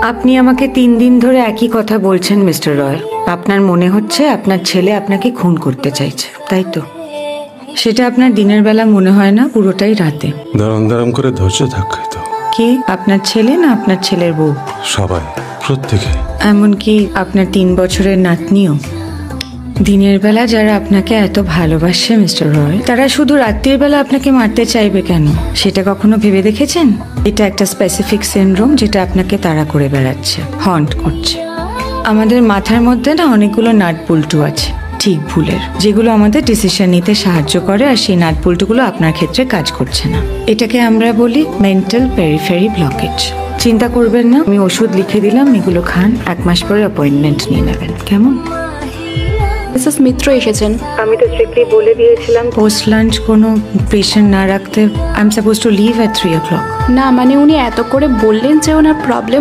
আপনি আমাকে 3 দিন ধরে একই কথা বলছেন মিস্টার রয়। আপনার মনে হচ্ছে আপনার ছেলে আপনাকে খুন করতে চাইছে, তাই তো? সেটা আপনার দিনের বেলা মনে হয় না, পুরোটাই রাতে। দাঁড়াম দাঁড়াম করে ধৈর্য থাকাই তো। কে? আপনার ছেলে না আপনার ছেলের বউ? সবাই, প্রত্যেকে। এমনকি আপনার 3 বছরের নাতনিও। দিনের বেলা যারা আপনাকে এত ভালোবাসে মিস্টার রয়, তারা শুধু রাত্রির বেলা আপনাকে মারতে চাইবে কেন? সেটা কখনো ভেবে দেখেছেন? এটা একটা স্পেসিফিক সিনড্রোম যেটা আপনাকে তাড়া করে বেড়াচ্ছে, হন্ট করছে। আমাদের মাথার মধ্যে না অনেকগুলো নাটবল্টু আছে, ঠিক ভুলের, যেগুলো আমাদের ডিসিশন নিতে সাহায্য করে, আর সেই নাটবল্টুগুলো আপনার ক্ষেত্রে কাজ করছে না। এটাকে আমরা বলি মেন্টাল পেরিফেরি ব্লকেজ। চিন্তা করবেন না, আমি ওষুধ লিখে দিলাম, এগুলো খান, 1 মাস পরে অ্যাপয়েন্টমেন্ট নিয়ে নেবেন, কেমন? মিসেস মিত্র এসেছেন। আমি তো স্ট্রিক্টলি বলে দিয়েছিলাম পোস্ট লাঞ্চ কোনো পেশেন্ট না রাখতে। I am suppose two live at 3 o'clock। না মানে উনি এত করে বললেন যে ওনার প্রবলেম